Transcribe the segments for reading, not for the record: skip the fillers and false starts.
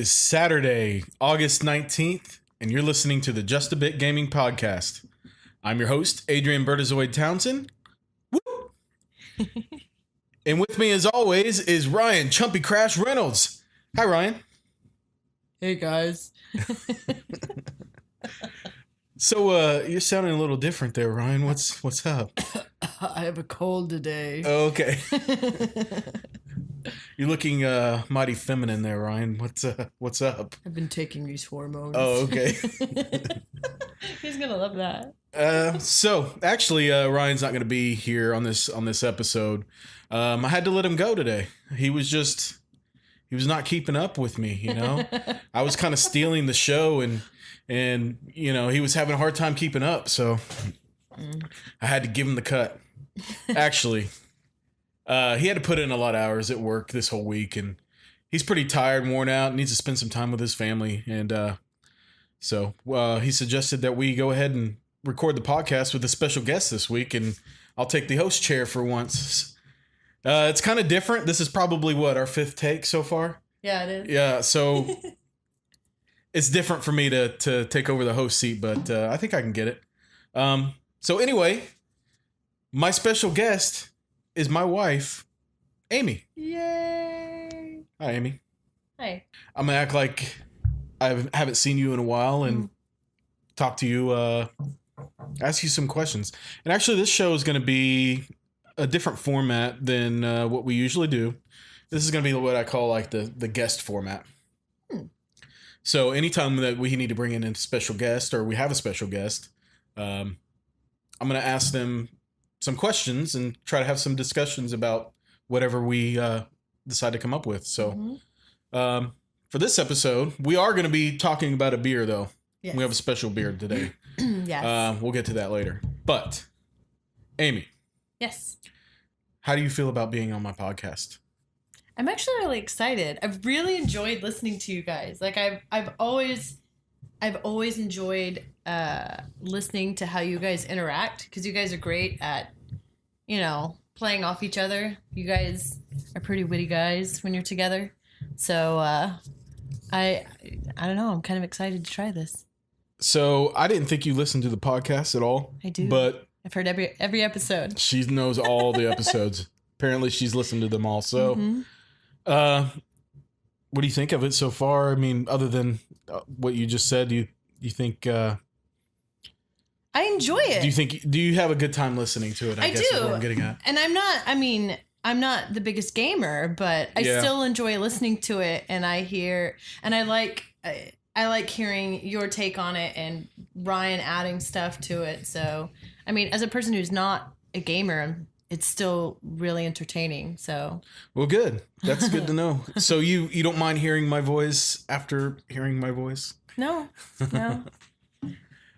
Saturday, August 19th, and you're listening to the Just a Bit Gaming Podcast. I'm your host, Adrian Bertazoid Townsend. Woo! And with me, as always, is Ryan Chumpy Crash Reynolds. Hi, Ryan. Hey, guys. So, you're sounding a little different there, Ryan. What's up? I have a cold today. Oh, okay. You're looking mighty feminine there, Ryan. What's up? I've been taking these hormones. Oh, okay. He's gonna love that. So actually, Ryan's not gonna be here on this episode. I had to let him go today. He was not keeping up with me. You know, I was kind of stealing the show, and you know, he was having a hard time keeping up. So I had to give him the cut. Actually. He had to put in a lot of hours at work this whole week, and he's pretty tired, worn out, needs to spend some time with his family. And so he suggested that we go ahead and record the podcast with a special guest this week, and I'll take the host chair for once. It's kind of different. This is probably, our fifth take so far? Yeah, it is. Yeah, so it's different for me to take over the host seat, but I think I can get it. So anyway, my special guest is my wife, Amy. Yay! Hi, Amy. Hi. I'm gonna act like I haven't seen you in a while and talk to you, ask you some questions. And actually, this show is gonna be a different format than what we usually do. This is gonna be what I call like the guest format. So anytime that we need to bring in a special guest or we have a special guest, I'm gonna ask them some questions and try to have some discussions about whatever we decide to come up with. So for this episode, we are going to be talking about a beer, though. Yes. We have a special beer today. Yes. We'll get to that later. But, Amy. Yes. How do you feel about being on my podcast? I'm actually really excited. I've really enjoyed listening to you guys. Like I've always enjoyed listening to how you guys interact, because you guys are great at, playing off each other. You guys are pretty witty guys when you're together. So I don't know. I'm kind of excited to try this. So I didn't think you listened to the podcast at all. I do, but I've heard every episode. She knows all the episodes. Apparently, she's listened to them all. So, what do you think of it so far? I mean, other than what you just said, you think? I enjoy it. Do you have a good time listening to it? I guess do. Is what I'm getting at. And I'm not the biggest gamer, but I still enjoy listening to it, and I like hearing your take on it and Ryan adding stuff to it. So, I mean, as a person who's not a gamer, it's still really entertaining. So, well, good. That's good to know. So you don't mind hearing my voice after hearing my voice? No.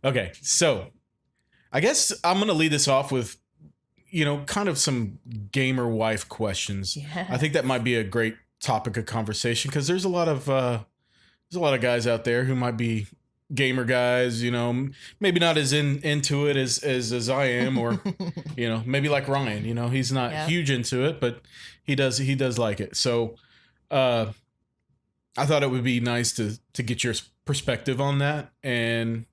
Okay, so I guess I'm gonna lead this off with, kind of some gamer wife questions. Yeah. I think that might be a great topic of conversation, because there's a lot of guys out there who might be gamer guys, maybe not as into it as I am, or maybe like Ryan, he's not huge into it, but he does like it. So I thought it would be nice to get your perspective on that, and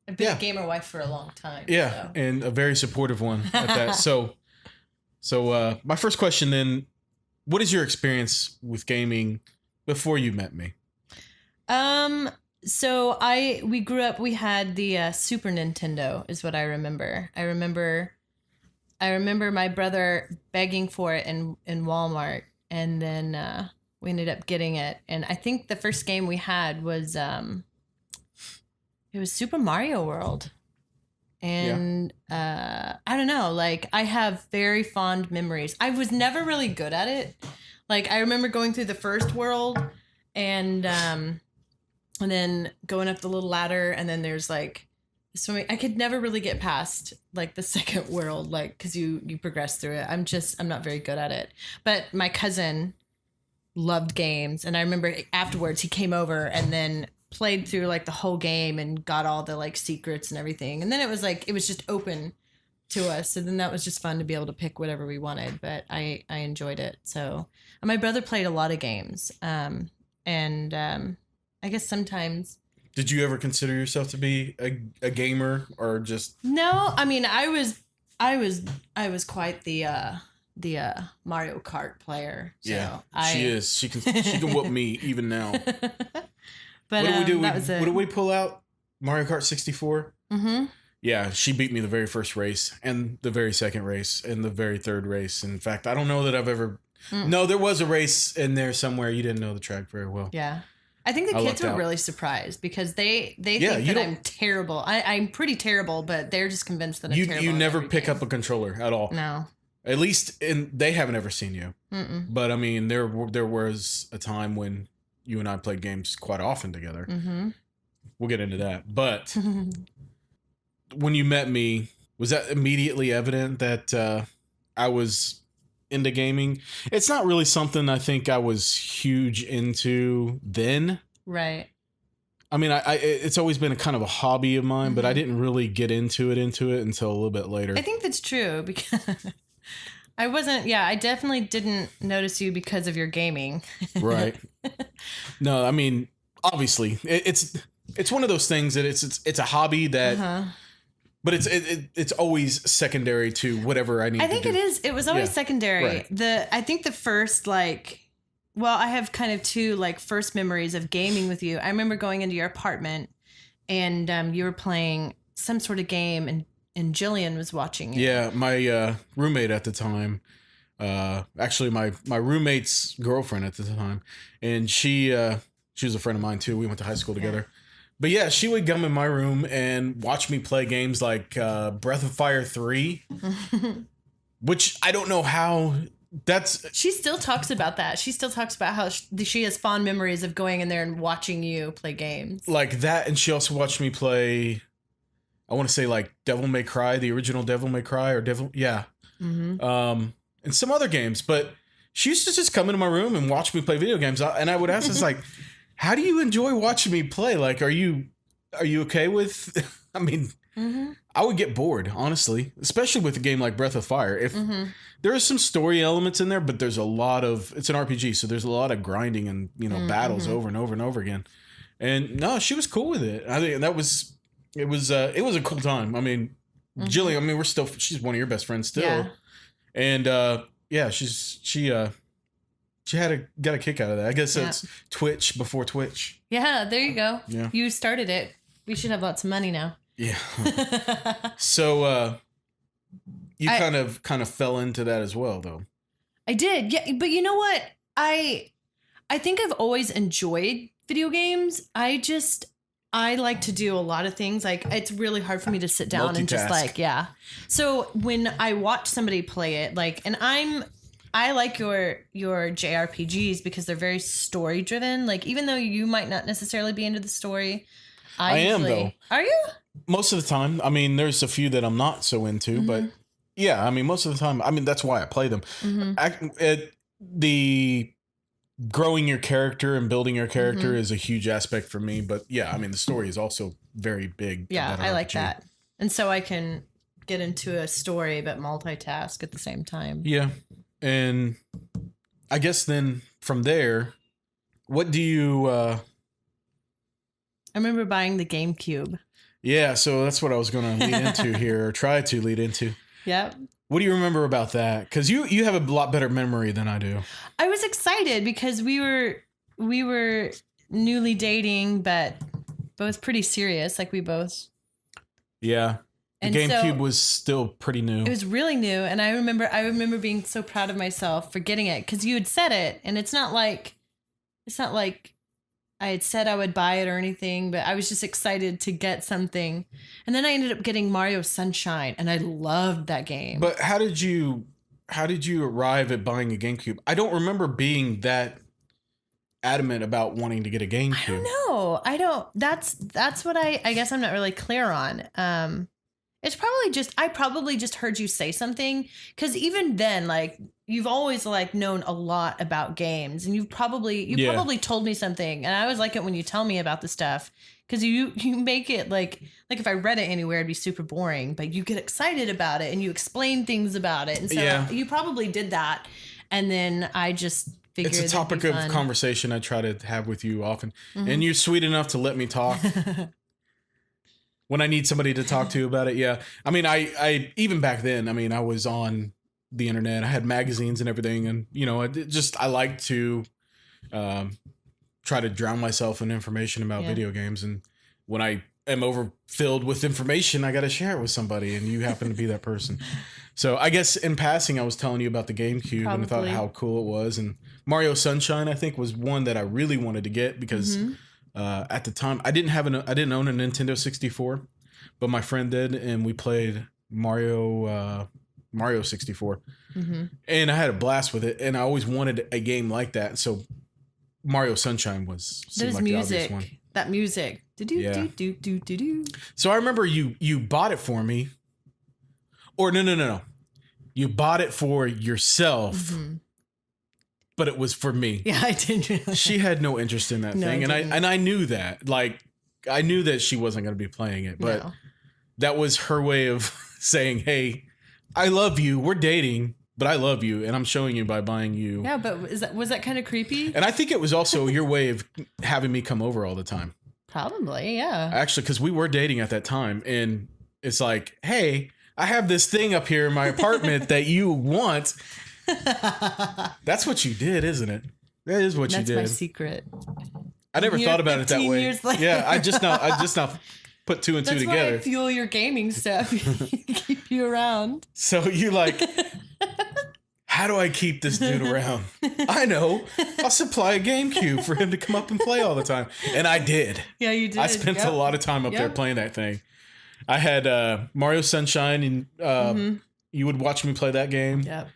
I've been a gamer wife for a long time. Yeah, so. And a very supportive one at that. So my first question then, what is your experience with gaming before you met me? So we grew up, we had the Super Nintendo is what I remember. I remember my brother begging for it in Walmart, and then we ended up getting it. And I think the first game we had was it was Super Mario World. And I don't know, like I have very fond memories. I was never really good at it. Like I remember going through the first world and and then going up the little ladder, and then there's like swimming. I could never really get past like the second world, like because you progress through it. I'm not very good at it. But my cousin loved games, and I remember afterwards he came over and then played through like the whole game and got all the like secrets and everything. And then it was just open to us. So then that was just fun to be able to pick whatever we wanted. But I enjoyed it. So and my brother played a lot of games. I guess sometimes. Did you ever consider yourself to be a gamer or just? No, I mean I was quite the Mario Kart player. So Yeah, she is. She can whoop me even now. But what do we do? What did we pull out? Mario Kart 64? Mm-hmm. Yeah, she beat me the very first race and the very second race and the very third race. In fact, I don't know that I've ever... No, there was a race in there somewhere. You didn't know the track very well. Yeah. I think the kids were really surprised because they think that I'm terrible. I'm pretty terrible, but they're just convinced that I'm terrible. You never pick up a controller at all. No. At least they haven't ever seen you. Mm-mm. But I mean, there was a time when you and I played games quite often together. Mm-hmm. We'll get into that. But when you met me, was that immediately evident that I was into gaming? It's not really something I think I was huge into then. Right. I mean, it's always been a kind of a hobby of mine, but I didn't really get into it until a little bit later. I think that's true because I definitely didn't notice you because of your gaming. Right. No, I mean, obviously it's one of those things that it's a hobby that, but it's always secondary to whatever I need to do. I think it is. It was always secondary. Right. I think the first I have kind of two first memories of gaming with you. I remember going into your apartment and you were playing some sort of game and Jillian was watching you. Yeah, my roommate at the time, actually my roommate's girlfriend at the time, and she was a friend of mine too. We went to high school together. Yeah. But yeah, she would come in my room and watch me play games like Breath of Fire 3, which I don't know how that's... She still talks about that. She still talks about how she has fond memories of going in there and watching you play games. Like that, and she also watched me play... I want to say like Devil May Cry, the original Devil May Cry, or yeah. Mm-hmm. And some other games. But she used to just come into my room and watch me play video games. And I would ask us like, how do you enjoy watching me play? Like, are you okay with, I mean, I would get bored, honestly, especially with a game like Breath of Fire. If there are some story elements in there, but there's it's an RPG. So there's a lot of grinding and, battles over and over and over again. And no, she was cool with it. I think that was... It was a cool time. I mean, Jillian, I mean, she's one of your best friends still. Yeah. And she got a kick out of that. I guess it's Twitch before Twitch. Yeah, there you go. Yeah. You started it. We should have lots of money now. Yeah. So you kind of fell into that as well though. I did. Yeah, but you know what? I think I've always enjoyed video games. I like to do a lot of things. Like it's really hard for me to sit down and just So when I watch somebody play it, I like your JRPGs because they're very story driven. Like even though you might not necessarily be into the story, I am though. Are you? Most of the time. I mean, there's a few that I'm not so into, but yeah, I mean, most of the time. I mean, that's why I play them. The growing your character and building your character is a huge aspect for me. But yeah, I mean, the story is also very big. Yeah, I like that. And so I can get into a story, but multitask at the same time. Yeah. And I guess then from there, what do you... I remember buying the GameCube. Yeah, so that's what I was going to lead into here, or try to lead into. Yep. What do you remember about that? Because you have a lot better memory than I do. I was excited because we were newly dating, but both pretty serious. Like we both. Yeah, the GameCube was still pretty new. It was really new, and I remember being so proud of myself for getting it because you had said it, and it's not like I had said I would buy it or anything, but I was just excited to get something. And then I ended up getting Mario Sunshine, and I loved that game. But how did you arrive at buying a GameCube? I don't remember being that adamant about wanting to get a GameCube? I don't. That's what I guess I'm not really clear on. It's probably just I probably just heard you say something, because even then, like, you've always like known a lot about games, and you probably told me something, and I always like it when you tell me about the stuff, because you make it like if I read it anywhere it'd be super boring, but you get excited about it and you explain things about it, and so you probably did that, and then I just figured it's a topic of conversation I try to have with you often, and you're sweet enough to let me talk. When I need somebody to talk to about it, yeah. I mean, I even back then, I mean, I was on the internet. I had magazines and everything, and I like to try to drown myself in information about video games. And when I am overfilled with information, I got to share it with somebody, and you happen to be that person. So I guess in passing, I was telling you about the GameCube and I thought how cool it was. And Mario Sunshine, I think, was one that I really wanted to get because. At the time, I didn't own a Nintendo 64, but my friend did, and we played Mario 64, and I had a blast with it. And I always wanted a game like that, so Mario Sunshine seemed like the obvious one. That music, do. So I remember you bought it for me, or no, you bought it for yourself. But it was for me. Yeah, I didn't. She had no interest in that thing, and I knew that. Like, I knew that she wasn't going to be playing it, but that was her way of saying, "Hey, I love you. We're dating, but I love you, and I'm showing you by buying you." Yeah, but was that kind of creepy? And I think it was also your way of having me come over all the time. Probably, yeah. Actually, because we were dating at that time, and it's like, "Hey, I have this thing up here in my apartment that you want." That's what you did, isn't it? That is what you did. That's my secret. I never thought about it that way. Years later. Yeah, I just now put two and two together. That's why I fuel your gaming stuff. Keep you around. So you like, how do I keep this dude around? I know. I'll supply a GameCube for him to come up and play all the time. And I did. Yeah, you did. I spent a lot of time up there playing that thing. I had Mario Sunshine, and you would watch me play that game. Yep.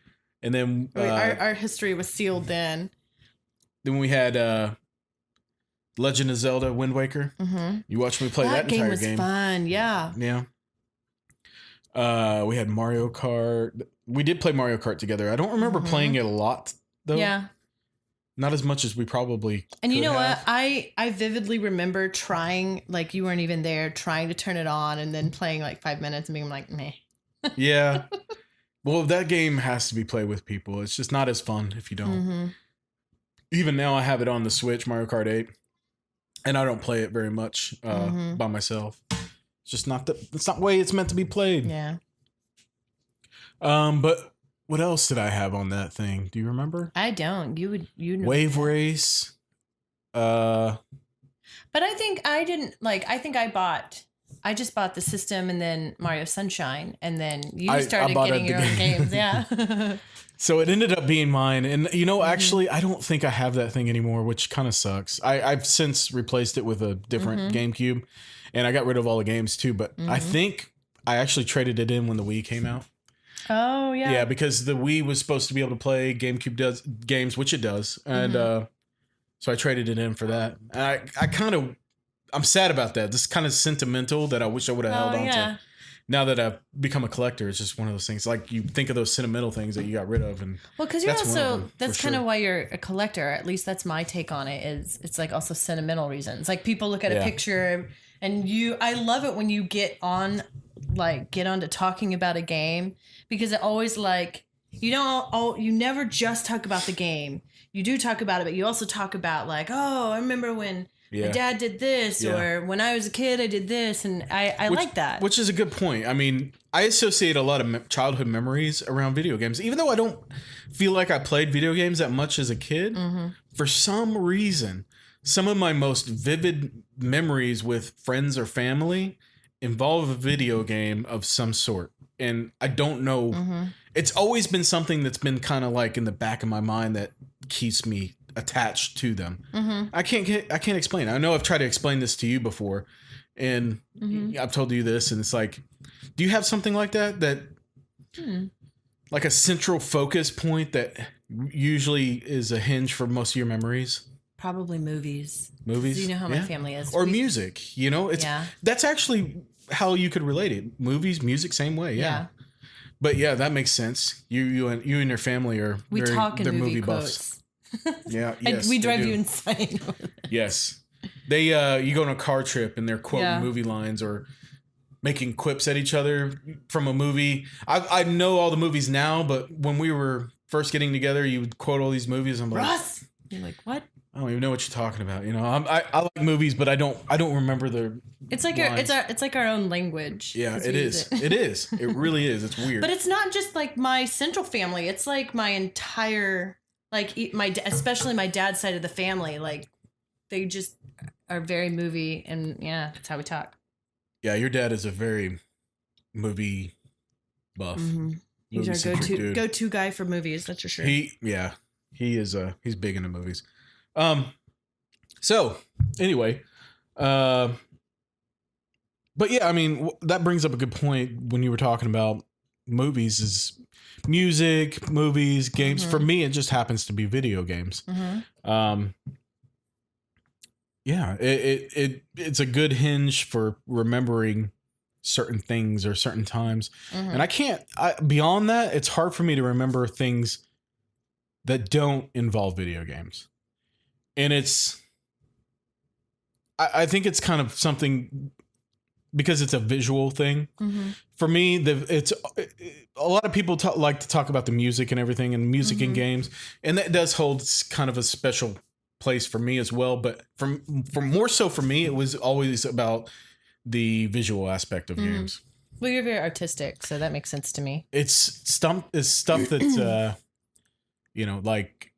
And then our history was sealed then. Then we had Legend of Zelda Wind Waker. You watched me play that entire game. That game was fun, yeah. Yeah. We had Mario Kart. We did play Mario Kart together. I don't remember playing it a lot, though. Yeah. Not as much as we probably And you know have. what? I vividly remember trying, like, you weren't even there, trying to turn it on and then playing like 5 minutes and being like, meh. Yeah. Well, that game has to be played with people. It's just not as fun if you don't. Even now, I have it on the Switch, Mario Kart 8, and I don't play it very much by myself. It's just not it's not the way it's meant to be played. Yeah. But what else did I have on that thing? Do you remember? I don't. You know. Wave Race. But I think I didn't I just bought the system and then Mario Sunshine, and then you started getting your own games. Yeah. So it ended up being mine. And, actually, I don't think I have that thing anymore, which kind of sucks. I've since replaced it with a different GameCube, and I got rid of all the games too. But I think I actually traded it in when the Wii came out. Oh, yeah. Yeah, because the Wii was supposed to be able to play GameCube games, which it does. And so I traded it in for that. And I'm sad about that. This is kind of sentimental that I wish I would have held on to. Now that I've become a collector, it's just one of those things. Like, you think of those sentimental things that you got rid of, and because you're that's kind of why you're a collector. At least that's my take on it. Is it's like also sentimental reasons. Like, people look at a picture, and I love it when you get on to talking about a game, because it always you never just talk about the game. You do talk about it, but you also talk about I remember when. My dad did this, or when I was a kid, I did this, and I like that. Which is a good point. I mean, I associate a lot of childhood memories around video games, even though I don't feel like I played video games that much as a kid. For some reason, some of my most vivid memories with friends or family involve a video game of some sort, and I don't know. It's always been something that's been kind of like in the back of my mind that keeps me attached to them. I can't explain. I know I've tried to explain this to you before, and I've told you this, and it's like, do you have something like that like a central focus point that usually is a hinge for most of your memories? Probably movies. Movies? You know how my family is. Or music, you know? That's actually how you could relate it. Movies, music, same way, yeah. But yeah, that makes sense. You and your family are they're movie quotes. buffs. Yeah, yes. We drive you insane. Yes. They you go on a car trip and they're quoting movie lines or making quips at each other from a movie. I know all the movies now, but when we were first getting together, you would quote all these movies. I'm like, Russ! You're like, what? I don't even know what you're talking about. You know, I like movies, but I don't remember the. It's like it's like our own language. Yeah, it is. It is. It really is. It's weird. But it's not just like my central family. It's like my entire especially my dad's side of the family. Like they just are very movie, and that's how we talk. Yeah, your dad is a very movie buff. Mm-hmm. He's our go-to guy for movies. That's for sure. He is. He's big into movies. So anyway, but yeah, I mean, that brings up a good point when you were talking about movies is music, movies, games. Mm-hmm. For me, it just happens to be video games. Mm-hmm. Yeah, it's a good hinge for remembering certain things or certain times. Mm-hmm. And beyond that, it's hard for me to remember things that don't involve video games. And I think it's kind of something because it's a visual thing. Mm-hmm. For me, it's a lot of people like to talk about the music and everything and music in games. And that does hold kind of a special place for me as well. But for more so for me, it was always about the visual aspect of games. Well, you're very artistic, so that makes sense to me. It's stuff that, like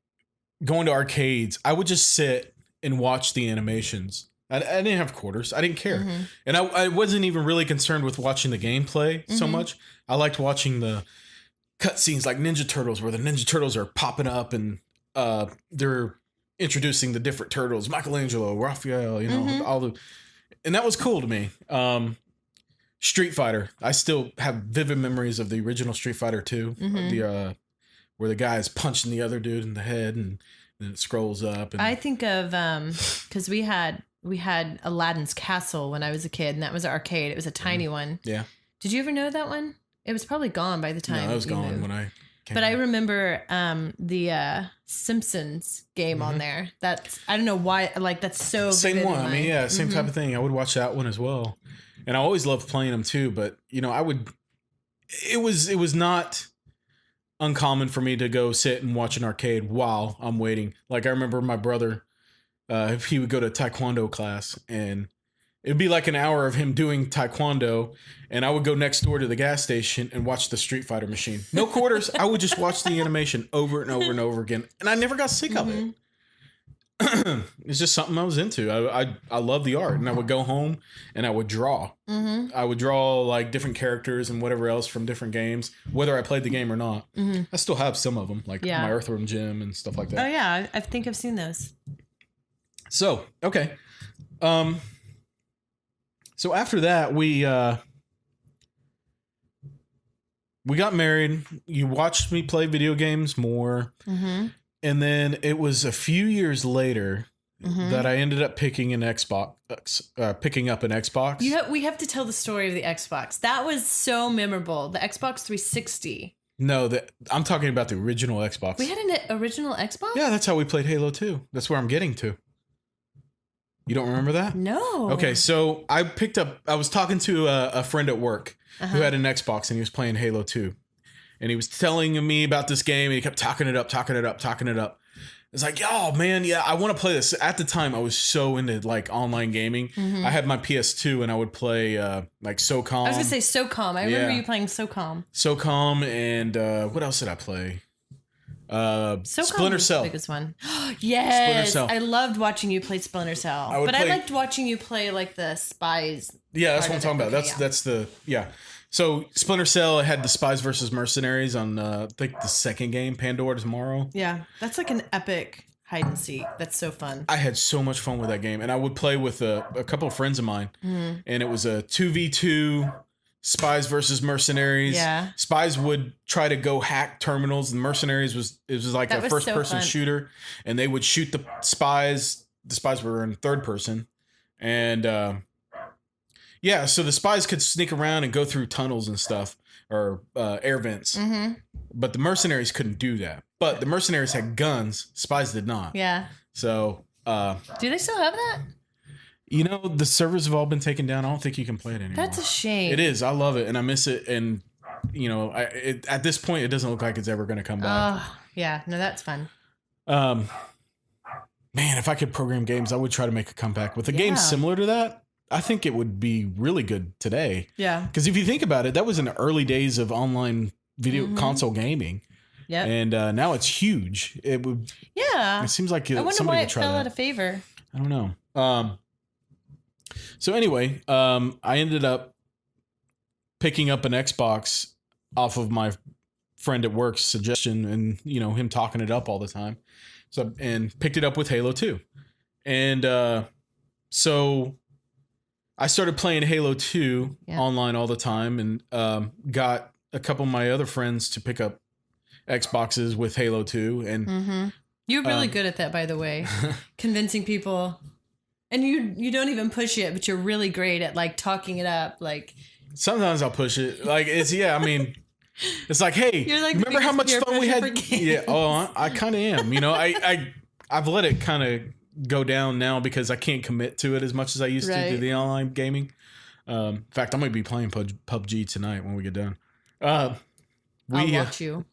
going to arcades, I would just sit and watch the animations. I didn't have quarters. I didn't care. Mm-hmm. And I wasn't even really concerned with watching the gameplay so much. I liked watching the cutscenes like Ninja Turtles, where the Ninja Turtles are popping up and they're introducing the different turtles, Michelangelo, Raphael, and that was cool to me. Street Fighter. I still have vivid memories of the original Street Fighter 2, where the guy is punching the other dude in the head and then it scrolls up. And I think of because we had Aladdin's Castle when I was a kid, and that was an arcade. It was a tiny one. Yeah. Did you ever know that one? It was probably gone by the time. No, it was gone moved. When I. But I remember the Simpsons game on there. I don't know why. Like that's so same one. I mean, same type of thing. I would watch that one as well, and I always loved playing them too. But I would. It was not uncommon for me to go sit and watch an arcade while I'm waiting. Like I remember my brother, if he would go to taekwondo class and it'd be like an hour of him doing taekwondo, and I would go next door to the gas station and watch the Street Fighter machine. No quarters. I would just watch the animation over and over and over again, and I never got sick of it. It's just something I was into. I love the art, and I would go home and I would draw. Mm-hmm. I would draw like different characters and whatever else from different games, whether I played the game or not. Mm-hmm. I still have some of them, like my Earthworm Jim and stuff like that. Oh yeah, I think I've seen those. So okay. So after that, we got married. You watched me play video games more. Mm-hmm. And then it was a few years later that I ended up picking up an Xbox. We have to tell the story of the Xbox. That was so memorable. The Xbox 360. No, I'm talking about the original Xbox. We had an original Xbox? Yeah, that's how we played Halo 2. That's where I'm getting to. You don't remember that? No. Okay, so I was talking to a friend at work who had an Xbox, and he was playing Halo 2. And he was telling me about this game, and he kept talking it up. It's like, oh man, yeah, I want to play this. At the time, I was so into like online gaming. Mm-hmm. I had my PS2, and I would play like SOCOM. I was gonna say SOCOM. I remember you playing SOCOM. SOCOM, and what else did I play? Splinter Cell. The biggest one. Yes, Splinter Cell. I loved watching you play Splinter Cell. I liked watching you play like the spies. Yeah, that's what I'm talking about. That's the. So Splinter Cell had the Spies versus Mercenaries on I think the second game, Pandora Tomorrow. Yeah, that's like an epic hide and seek. That's so fun. I had so much fun with that game, and I would play with a couple of friends of mine, and it was a 2v2 Spies versus Mercenaries. Yeah, Spies would try to go hack terminals, and Mercenaries was like a first person shooter, and they would shoot the spies the spies were in third person, and yeah, so the spies could sneak around and go through tunnels and stuff or air vents, but the mercenaries couldn't do that. But the mercenaries had guns, spies did not. Yeah. So do they still have that? You know, the servers have all been taken down. I don't think you can play it anymore. That's a shame. It is. I love it, and I miss it. And you know, at this point, it doesn't look like it's ever going to come back. Yeah. No, that's fun. Man, if I could program games, I would try to make a comeback with a game similar to that. I think it would be really good today. Yeah. Because if you think about it, that was in the early days of online video console gaming. Yeah. And now it's huge. It would. Yeah. It seems like I wonder somebody why would try it fell that. out of favor. I don't know. So anyway, I ended up picking up an Xbox off of my friend at work's suggestion, and you know him talking it up all the time. So and picked it up with Halo 2, and so I started playing Halo 2 online all the time, and got a couple of my other friends to pick up Xboxes with Halo 2, and you're really good at that, by the way, convincing people. And you don't even push it, but you're really great at like talking it up. Like sometimes I'll push it. Like it's I mean, it's like, hey, you're like, remember how much fun we had? Yeah. Oh, I kind of am. You know, I've let it kind of go down now because I can't commit to it as much as I used to the online gaming. In fact, I'm gonna be playing PUBG tonight when we get done. I'll watch you.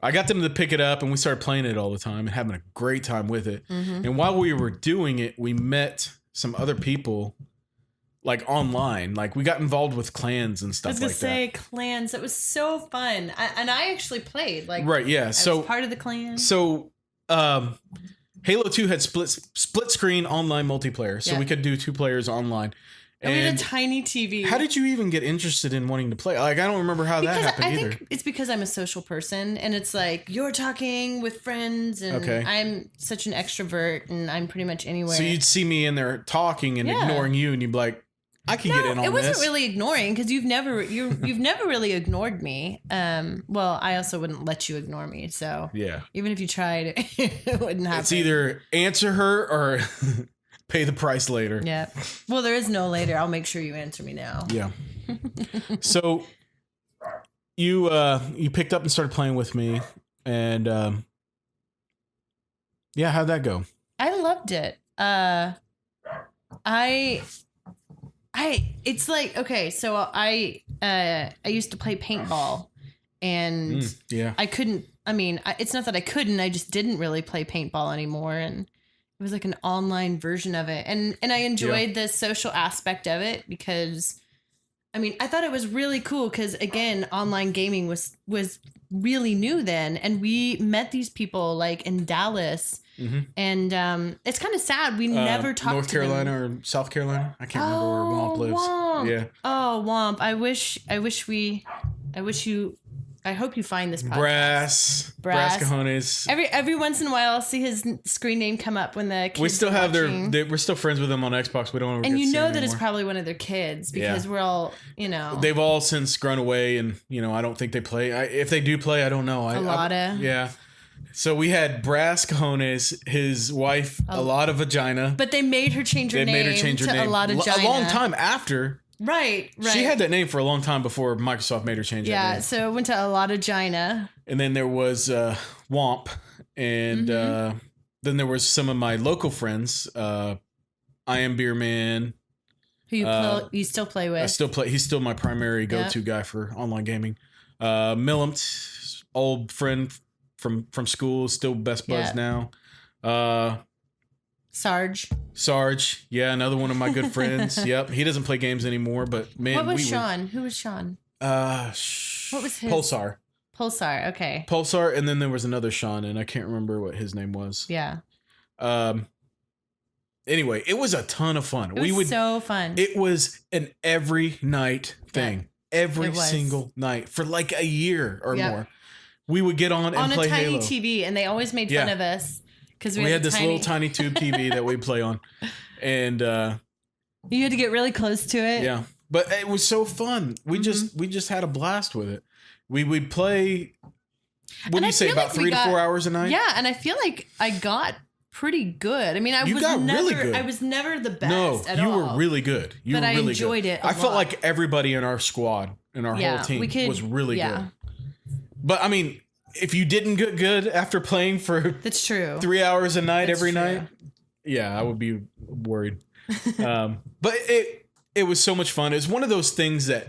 I got them to pick it up, and we started playing it all the time and having a great time with it. And while we were doing it, we met some other people, like online. Like we got involved with clans and stuff like that. I was gonna say clans. It was so fun, and I actually played. Like yeah. So I was part of the clan. So Halo 2 had split screen online multiplayer, so we could do 2 players online. And we had a tiny TV. How did you even get interested in wanting to play? Like, I don't remember how that happened either. I think it's because I'm a social person, and it's like you're talking with friends, and I'm such an extrovert, and I'm pretty much anywhere. So you'd see me in there talking and ignoring you, and you'd be like, I can get in on this. It wasn't really ignoring because you've never really ignored me. Well, I also wouldn't let you ignore me. So even if you tried, it wouldn't happen. It's either answer her or pay the price later. Yeah. Well, there is no later. I'll make sure you answer me now. Yeah. So you picked up and started playing with me, and how'd that go? I loved it. It's like, okay, so I used to play paintball, and I couldn't. I mean, it's not that I couldn't. I just didn't really play paintball anymore, and it was like an online version of it. And I enjoyed the social aspect of it because, I mean, I thought it was really cool because, again, online gaming was really new then. And we met these people like in Dallas. And it's kind of sad. We never talked North to them. Carolina or South Carolina. I can't remember where Womp lives. Womp. Yeah. Oh, Womp. I hope you find this podcast. Brass cojones. Every once in a while, I'll see his screen name come up when the kids we still have watching. we're still friends with them on Xbox. We don't ever and you know that anymore. It's probably one of their kids because we're all, you know. They've all since grown away, and you know I don't think they play. If they do play, I don't know. Yeah. So we had Brass Cojones, his wife, a lot of vagina. But they made her change her name to a lot of vagina. A long time after. Right. She had that name for a long time before Microsoft made her change that name. Yeah, so it went to a lot of vagina. And then there was Womp. And then there was some of my local friends. I Am Beer Man. Who you still play with. I still play. He's still my primary go-to guy for online gaming. Millimpt, old friend from school, still best buds now. Sarge, yeah, another one of my good friends. Yep, he doesn't play games anymore, but man, what was Sean? Who was Sean? What was his? Pulsar, okay. Pulsar, and then there was another Sean, and I can't remember what his name was. Yeah. Anyway, it was a ton of fun. It was so fun. It was an every night thing, every single night for like a year or more. We would get on and play Halo. On a tiny TV, and they always made fun of us because we had this little tiny tube TV that we'd play on, and you had to get really close to it. Yeah, but it was so fun. We just had a blast with it. We'd play. What do you say? About 3 to 4 hours a night. Yeah, and I feel like I got pretty good. I mean, I You was got never really good. I was never the best No, at you all. were really good. You But were I really enjoyed good. it a I felt lot. like everybody in our squad and our whole team was really good. But I mean, if you didn't get good after playing for That's true. 3 hours a night That's every true. night, yeah, I would be worried. But it was so much fun. It's one of those things that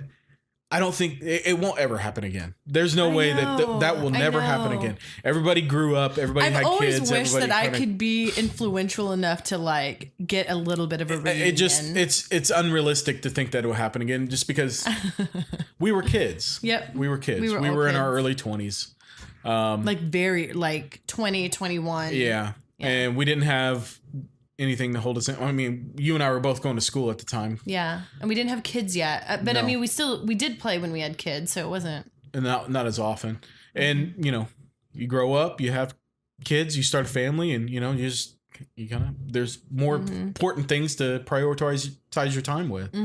I don't think it won't ever happen again. There's no way that will never happen again. Everybody grew up. Everybody had kids. I've always wished that I kinda, could be influential enough to like get a little bit of a reunion. It's unrealistic to think that it will happen again just because we were kids. Yep. We were kids. We were in our early 20s. Like 20, 21. Yeah. And we didn't have anything to hold us in. I mean, you and I were both going to school at the time. Yeah. And we didn't have kids yet. But No. I mean, we did play when we had kids, so it wasn't. And not as often. And, you know, you grow up, you have kids, you start a family, and, you know, there's more important things to prioritize your time with.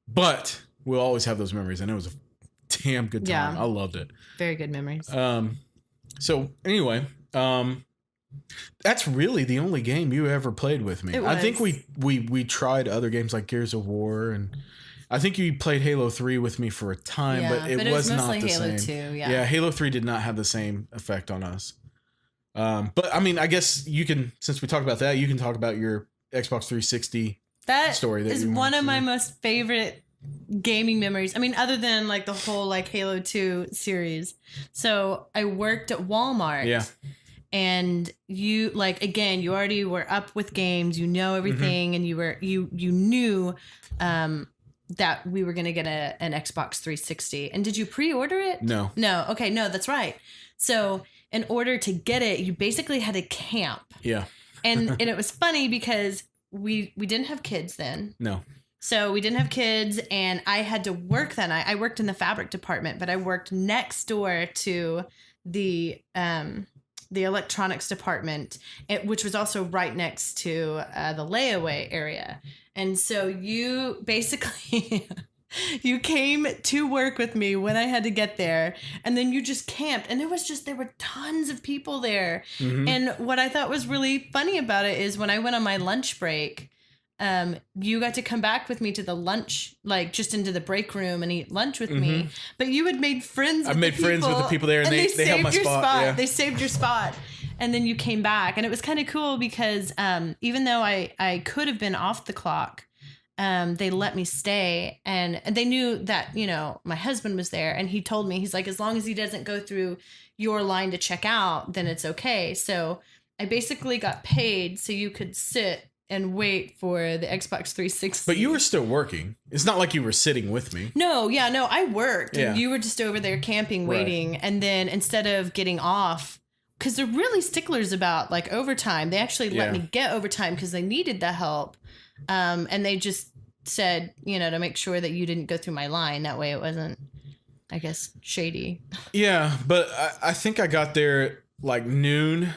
But we'll always have those memories. And it was a damn good time. Yeah. I loved it. Very good memories. So anyway, that's really the only game you ever played with me. I think we tried other games like Gears of War, and I think you played Halo 3 with me for a time, but it was not the Halo same. 2, yeah, Halo 3 did not have the same effect on us. But I mean, I guess you can, since we talked about that, you can talk about your Xbox 360 story. That is one of my most favorite gaming memories. I mean, other than like the whole like Halo 2 series. So I worked at Walmart. Yeah. And you like, again, you already were up with games, you know everything, and you knew that we were going to get an Xbox 360. And did you pre-order it? No. Okay. No, that's right. So in order to get it, you basically had to camp. Yeah. And it was funny because we didn't have kids then. No. So we didn't have kids, and I had to work that night. I worked in the fabric department, but I worked next door to the electronics department, which was also right next to the layaway area. And so you basically you came to work with me when I had to get there, and then you just camped, and there were tons of people there. And what I thought was really funny about it is when I went on my lunch break, you got to come back with me to the lunch, like just into the break room and eat lunch with me. But you had made friends. I made friends with the people there, and they held my spot. Yeah. They saved your spot, and then you came back, and it was kind of cool because even though I could have been off the clock, they let me stay, and they knew that, you know, my husband was there, and he told me, he's like, as long as he doesn't go through your line to check out, then it's okay. So I basically got paid so you could sit and wait for the Xbox 360. But you were still working. It's not like you were sitting with me. No, I worked. Yeah. And you were just over there camping, waiting. Right. And then instead of getting off, because they're really sticklers about like overtime, they actually let me get overtime because they needed the help. And they just said, you know, to make sure that you didn't go through my line. That way it wasn't, I guess, shady. Yeah, but I think I got there at like noon.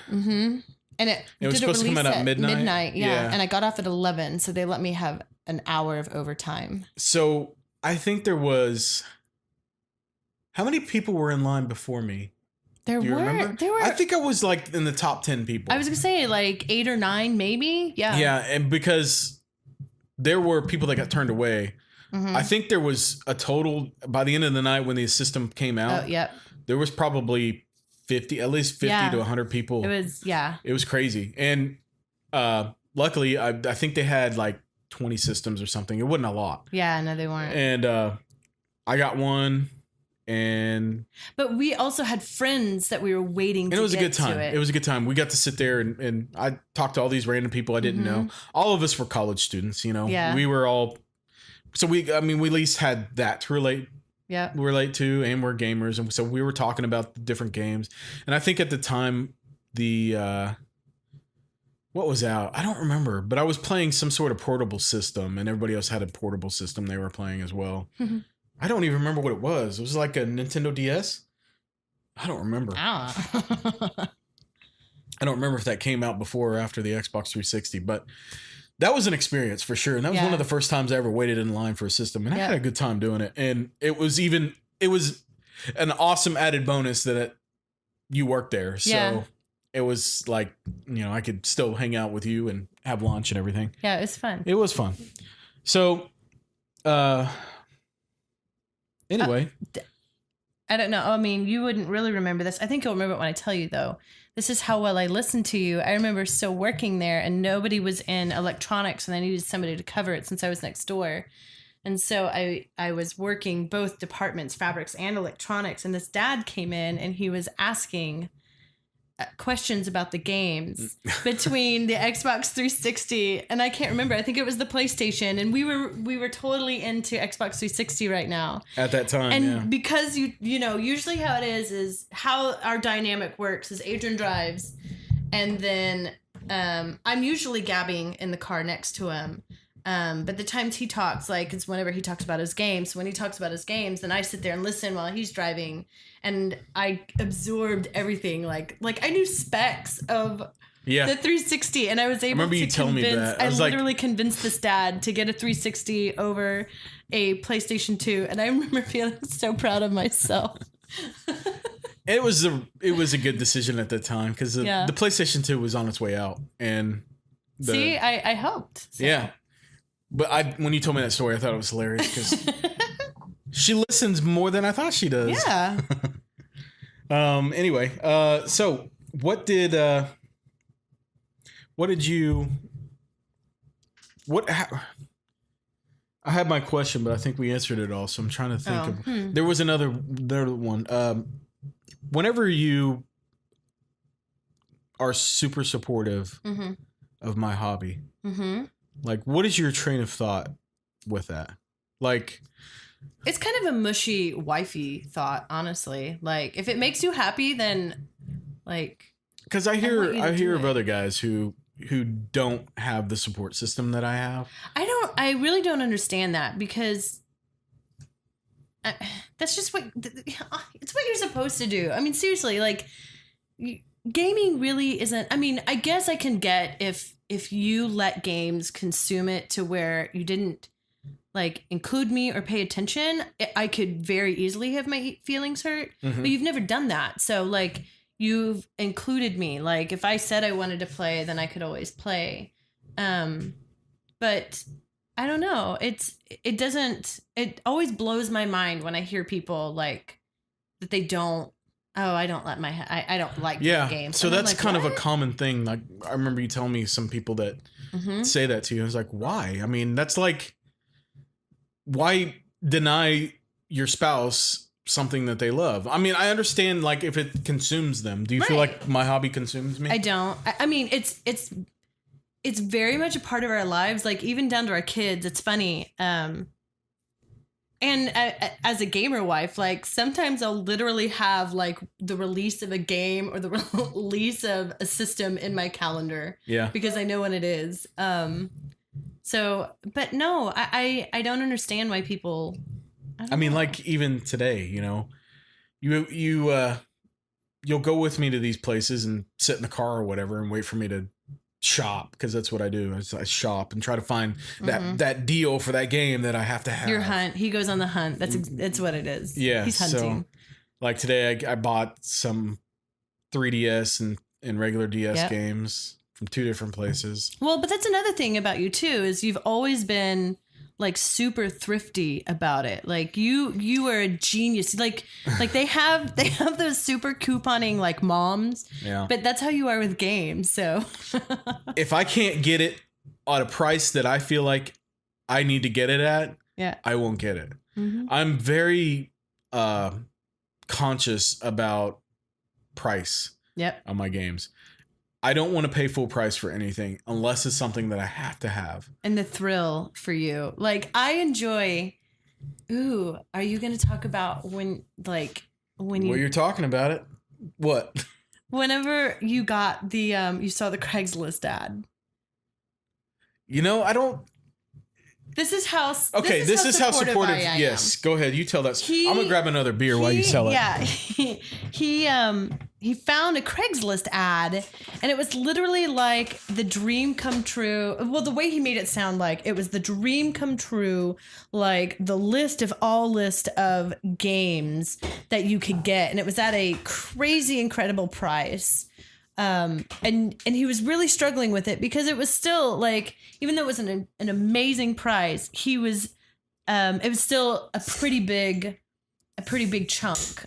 And it was supposed to come out at midnight. Yeah. And I got off at 11, so they let me have an hour of overtime. So I think there was, how many people were in line before me? There were. I think I was like in the top 10 people. I was gonna say like 8 or 9, maybe. Yeah. Yeah, and because there were people that got turned away. I think there was a total by the end of the night when the system came out. Oh, yep. There was probably at least 50 to 100 people. It was crazy. And luckily, I think they had like 20 systems or something. It wasn't a lot. Yeah, no, they weren't. And I got one. But we also had friends that we were waiting to get to. It was a good time. It was a good time. We got to sit there and I talked to all these random people I didn't know. All of us were college students, you know. Yeah. We were all, so we at least had that to relate. Yeah, we're late too, and we're gamers, and so we were talking about the different games. And I think at the time, what was out? I don't remember, but I was playing some sort of portable system, and everybody else had a portable system they were playing as well. I don't even remember what it was. It was like a Nintendo DS. I don't remember. I don't remember if that came out before or after the Xbox 360, but that was an experience for sure. And that was one of the first times I ever waited in line for a system. And I had a good time doing it. And it was an awesome added bonus that you worked there. So, it was like, I could still hang out with you and have lunch and everything. Yeah, it was fun. It was fun. So, anyway. I don't know. I mean, you wouldn't really remember this. I think you'll remember it when I tell you, though. This is how well I listened to you. I remember still working there, and nobody was in electronics, and I needed somebody to cover it since I was next door. And so I was working both departments, fabrics and electronics, and this dad came in, and he was asking questions about the games between the Xbox 360 and I can't remember. I think it was the PlayStation, and we were totally into Xbox 360 right now at that time. And because you know, usually how it is how our dynamic works is Adrian drives, and then I'm usually gabbing in the car next to him. But the times he talks, like, it's whenever he talks about his games. So when he talks about his games, then I sit there and listen while he's driving, and I absorbed everything. Like I knew specs of the 360, and I was able to convince. I literally convinced this dad to get a 360 over a PlayStation 2, and I remember feeling so proud of myself. It was a good decision at the time because the PlayStation 2 was on its way out, and I hoped. So. Yeah. But when you told me that story, I thought it was hilarious because she listens more than I thought she does. Yeah. Anyway, so what did you? I had my question, but I think we answered it all. So I'm trying to think there was another one. Whenever you are super supportive of my hobby. Mm-hmm. Like, what is your train of thought with that? Like, it's kind of a mushy, wifey thought, honestly. Like, if it makes you happy, then, like, because I hear of other guys who don't have the support system that I have. I really don't understand that because that's just it's what you're supposed to do. I mean, seriously, like, gaming really isn't. I mean, I guess I can get if you let games consume it to where you didn't like include me or pay attention, I could very easily have my feelings hurt. Mm-hmm. But you've never done that. So like you've included me. Like if I said I wanted to play, then I could always play. But I don't know. It always blows my mind when I hear people like that they don't. Oh, I don't let I don't like games. So that's like, kind of a common thing. Like I remember you telling me some people that say that to you. I was like, why? I mean, that's like, why deny your spouse something that they love? I mean, I understand like if it consumes them. Do you feel like my hobby consumes me? I don't. I mean, it's very much a part of our lives. Like even down to our kids. It's funny. And as a gamer wife, like sometimes I'll literally have like the release of a game or the release of a system in my calendar. Yeah. Because I know when it is. So, but no, I don't understand why people. I mean, like even today, you know, you'll go with me to these places and sit in the car or whatever and wait for me to shop because that's what I do. I shop and try to find that deal for that game that I have to have. Your hunt. He goes on the hunt. That's what it is. Yeah, he's hunting. So, like today, I bought some 3DS and regular DS games from 2 different places. Well, but that's another thing about you too is you've always been like super thrifty about it. Like you are a genius. Like they have those super couponing like moms. Yeah. But that's how you are with games. So if I can't get it at a price that I feel like I need to get it at, I won't get it. Mm-hmm. I'm very conscious about price on my games. I don't want to pay full price for anything unless it's something that I have to have. And the thrill for you. Like I enjoy. Ooh, are you going to talk about when you? Well, you're talking about it. What? Whenever you got the you saw the Craigslist ad. You know, I don't. This is how. Okay, this is how supportive. Yes, go ahead. You tell that. I'm gonna grab another beer while you tell it. Yeah, he found a Craigslist ad, and it was literally like the dream come true. Well, the way he made it sound like it was the dream come true, like the list of games that you could get, and it was at a crazy incredible price. And he was really struggling with it because it was still like, even though it was an amazing prize, it was still a pretty big chunk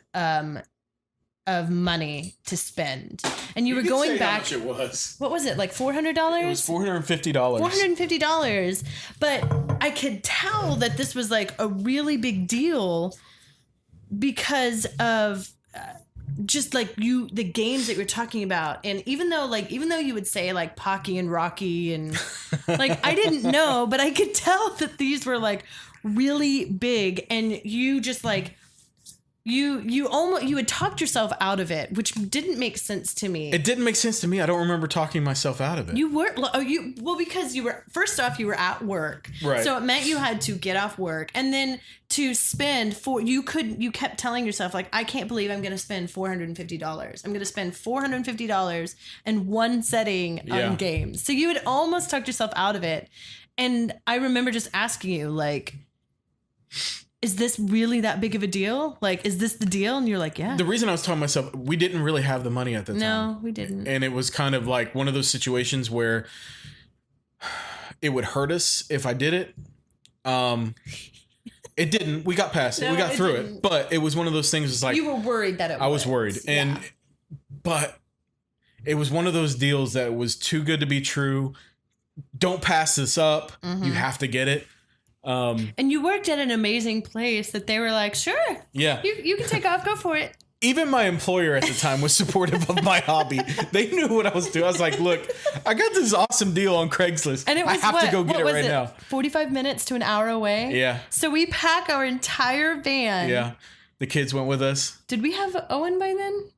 of money to spend. And you were going back. How much it was. What was it? Like $400? It was $450. $450. But I could tell that this was like a really big deal because of just like the games that you're talking about. And even though you would say like Pocky and Rocky and like, I didn't know, but I could tell that these were like really big, and you just like, you had talked yourself out of it, which didn't make sense to me. It didn't make sense to me. I don't remember talking myself out of it. You were because you were, first off, you were at work, right? So it meant you had to get off work, and then to spend you kept telling yourself like, I can't believe I'm going to spend $450. I'm going to spend $450 in one setting on games. So you had almost talked yourself out of it, and I remember just asking you like, is this really that big of a deal? Like, is this the deal? And you're like, yeah. The reason I was telling myself, we didn't really have the money at the time. No, we didn't. And it was kind of like one of those situations where it would hurt us if I did it. It didn't. We got past it. No, we got through didn't. it. But it was one of those things. It's like, you were worried that it I was worried. And, but it was one of those deals that was too good to be true. Don't pass this up. Mm-hmm. You have to get it. And you worked at an amazing place that they were like, sure, yeah, you can take off, go for it. Even my employer at the time was supportive of my hobby. They knew what I was doing. I was like, look, I got this awesome deal on Craigslist. And it was, I have to go get it right now. 45 minutes to an hour away? Yeah. So we pack our entire van. Yeah. The kids went with us. Did we have Owen by then?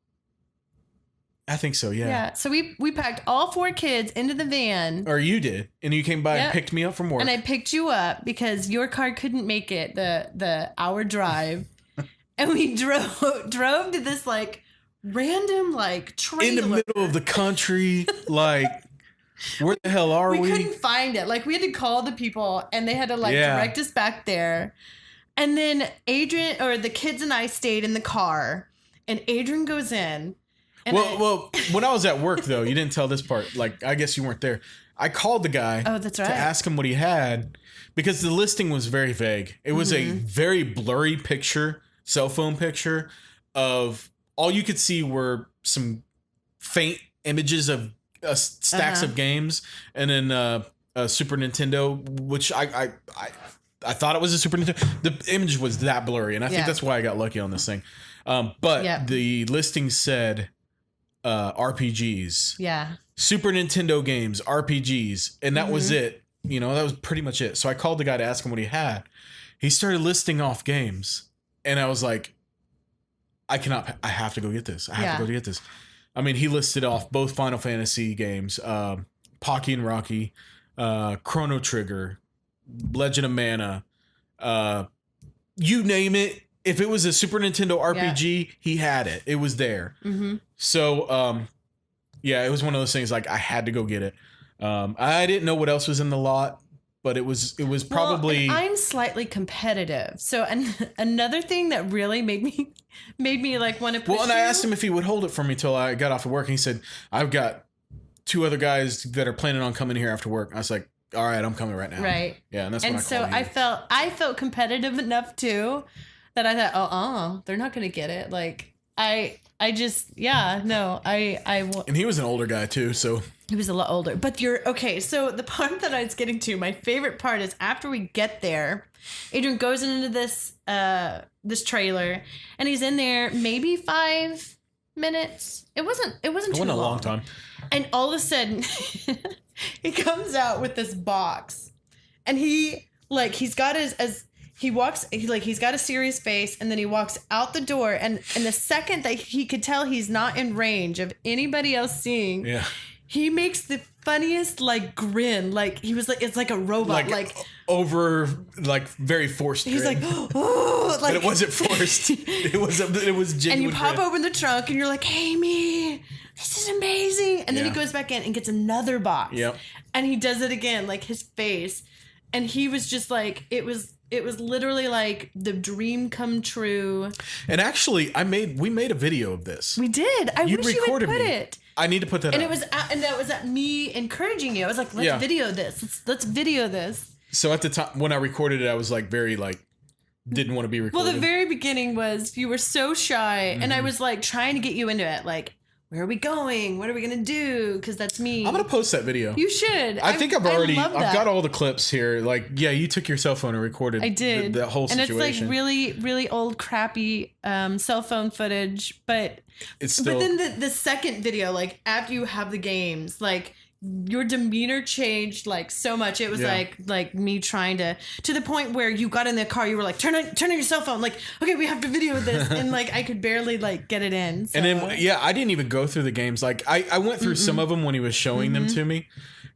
I think so, yeah. Yeah. So we packed all 4 kids into the van. Or you did. And you came by and picked me up from work. And I picked you up because your car couldn't make it the hour drive. And we drove to this like random like trailer. In the middle of the country, like, where the hell are we? We couldn't find it. Like, we had to call the people and they had to like direct us back there. And then Adrian, or the kids and I stayed in the car, and Adrian goes in. Well, when I was at work, though, you didn't tell this part. Like, I guess you weren't there. I called the guy to ask him what he had, because the listing was very vague. It was a very blurry picture, cell phone picture, of all you could see were some faint images of stacks of games, and then a Super Nintendo, which I thought it was a Super Nintendo. The image was that blurry, and I think that's why I got lucky on this thing. But the listing said RPGs. Yeah. Super Nintendo games, RPGs. And that was it. You know, that was pretty much it. So I called the guy to ask him what he had. He started listing off games. And I was like, I have to go get this. I have to go get this. I mean, he listed off both Final Fantasy games, Pocky and Rocky, Chrono Trigger, Legend of Mana, you name it. If it was a Super Nintendo RPG, he had it. It was there. Mm-hmm. So, it was one of those things like I had to go get it. I didn't know what else was in the lot, but it was probably. Well, I'm slightly competitive, so another thing that really made me like want to push. Well, and I asked him if he would hold it for me till I got off of work, and he said, "I've got 2 other guys that are planning on coming here after work." I was like, "All right, I'm coming right now." Right. Yeah, and that's when I felt competitive enough too. That I thought, they're not going to get it. Like, I will. And he was an older guy too, so. He was a lot older. But okay, so the part that I was getting to, my favorite part is after we get there, Adrian goes into this trailer, and he's in there maybe 5 minutes. It wasn't too long. A long time. And all of a sudden, he comes out with this box, and he's got he's got a serious face, and then he walks out the door, and the second that he could tell he's not in range of anybody else seeing, he makes the funniest like grin, like he was like, it's like a robot, like over, like very forced. He's grin. like, oh, like, but it wasn't forced. it was genuine. And you pop grin. open the trunk, and you're like, hey, me, this is amazing. And then he goes back in and gets another box. Yep. And he does it again, like his face, and he was just like, it was literally like the dream come true. And actually, we made a video of this. We did. I wish you had put it. I need to put that and up. that was at me encouraging you. I was like, let's Yeah. video this. Let's video this. So at the time when I recorded it, I was like very like didn't want to be recorded. Well, the very beginning was you were so shy, and Mm-hmm. I was like trying to get you into it. Like, where are we going? What are we gonna do? Because that's me. I'm gonna post that video. You should. I think I've got all the clips here. Like, yeah, you took your cell phone and recorded. I did the whole situation. And it's like really, really old, crappy cell phone footage. But it's still. But then the second video, like after you have the games, like your demeanor changed like so much. It was like me trying to the point where you got in the car, you were like, turn on your cell phone. Like, okay, we have to video this, and like I could barely like get it in. So. And then I didn't even go through the games. Like I went through some of them when he was showing them to me,